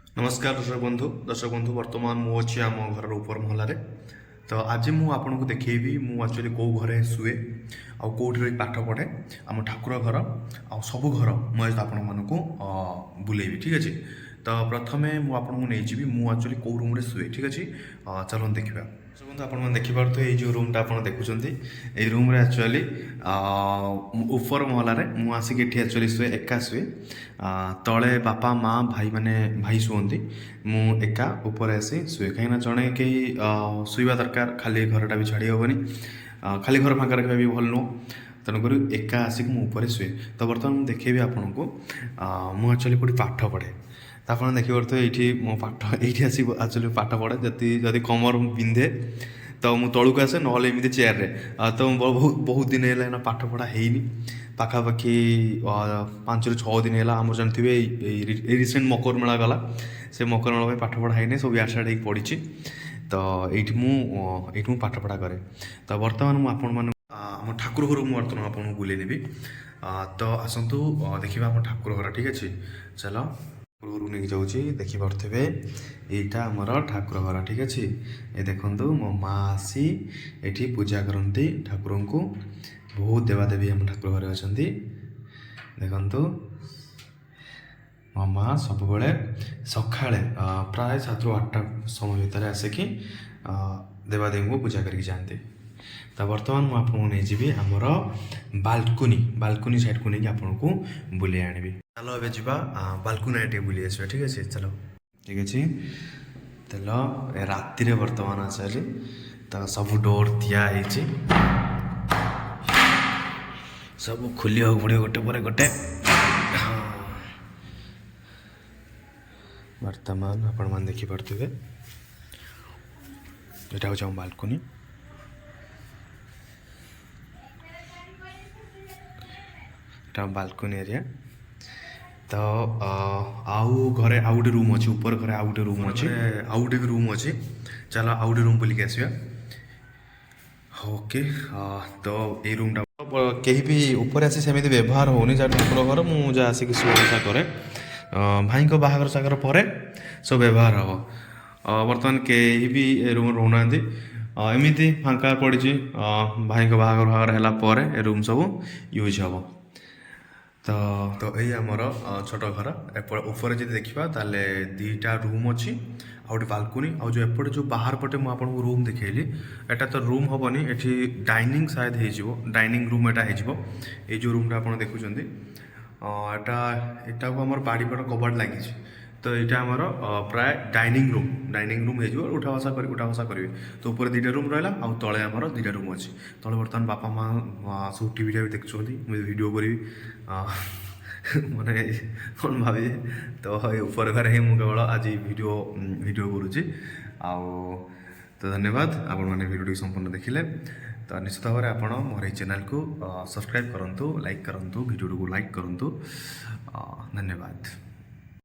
नमस्कार दर्शक बंधु बर्तमान मु अच्छी आम घर ऊपर महलार। तो आज मुझे आपको देखी मु एक्चुअली कौ घरे शुए आउ कौटी रही पाठ पढ़े आम ठाकुर घर आ सब घर मुझे आपण मानक बुलेबी। ठीक अच्छे। तो प्रथमे मुझे मु एक्चुअली कौ रूम शुए। ठीक अच्छे। चलो देखा बंधु आप देखिपे ये जो रूमटा आप देखुं ये रूम एक्चुअली ऊपर महलार मुझे एक्चुअली शुए एका शुए तले बापा माँ भाई माने भाई शुअती मु एका ऊपर आसी शुए कहीं जड़े कहीं शुवा दरकार खाली घरटा भी छाड़ी हेनी खाली घर फाँका रखा भी भल नुह तेणुक एका आसिक मुझे शुए। तो बर्तमान मुझे देखेबी आपन को मुझे एक्चुअली कौटी पाठ पढ़े तो आप देखिपे ये मो पाठ ये आसिक एक्चुअली पाठ पढ़े जदि कमर बिंधे तो मुझे तौक आसे ना एमती चेयर रे तो बहुत दिन है पाठ पढ़ा है पाखापाखि 5 ରୁ 6 दिन है आम जानते रिसेंट मकर मेला गला से मकर मेला पाठ पढ़ा है सब यार साइड हो पड़ी तो ये पाठ पढ़ा करे। तो बर्तमान मुझे आम ठाकुर घर बर्तमान आपको बुले नेबी। तो आसतु देखा आम ठाकुर घर। ठीक अच्छे। चलो ठाकुर घर नहीं जाऊँगी देखिपे यहाँ आमर ठाकुर घर। ठीक अच्छे। ये देखु मो माँ आसी ये पूजा करती ठाकुर को बहुत देवादेवी आम ठाकुर घर अच्छा देखु मो माँ सब सका प्राय 7 ରୁ 8ଟା समय भितर आसिकी देवादेवी को पूजा करके जाते। तो बर्तमान मुझे आपको नहीं आमर बालकुनी साइड को नहीं आपको बुले आनबी। चलो ए जा बालकुनी टे बुली आस। ठीक अच्छे। चलो ठीक अच्छे। चलो राति बर्तमान आसली तो सब डोर दिखाई सब खोलिया पड़ो गोटे पर गोटे। बर्तमान आपण देखिपे यहाँ हूँ बालकुनी बालकुनी एरिया। तो आउ घरे आउ गोटे रूम अच्छे ऊपर घरे आउ गोटे रूम अच्छे आउ गोटे रूम अच्छे। चलो आउ गोटे रूम बुलिक आसवा। ओके। तो ये रूमटा कहीं भी ऊपर आसी सेमती व्यवहार होनी जहाँ ठाकुर घर मुझे आसिक शुभा कै भाई को बाहागर सागर पर सब व्यवहार हम बर्तमान कहीं भी रूम रोना एमती फाँका पड़ी भाई को बाहागर बाहागर है रूम सब यूज हम। तो यही आमर छोट घर ऊपर जो देखा ताले 2टा रूम अच्छी आ गए बालकुनी आ जो एपटे जो बाहर पटे मुझे रूम देखली एटा तो रूम हेनी ये डाइनिंग शायद हो डाइनिंग रूम एटा ये जो रूमटा आप देखुं एटा को आमर बाड़ीपट कबाट लगी तो यहाँ आमर प्राय डाइनिंग रूम हो उठा बसा करेंगे। तो ऊपर 2टा रूम रहा आ तले आमर 2टा रूम अच्छी तले बर्तमान बापा माँ सब टीवी भी देखुं मुझे वीडियो करी माने कौन भावे तो ऊपर घर ही मुझे केवल आज वीडियो करुँची तो धन्यवाद आपण मैंने वीडियो संपूर्ण देखिले। तो निश्चित भाव में आप मोर ये चैनल को सब्सक्राइब करूँ लाइक करूँ वीडियो को लाइक करूँ। धन्यवाद।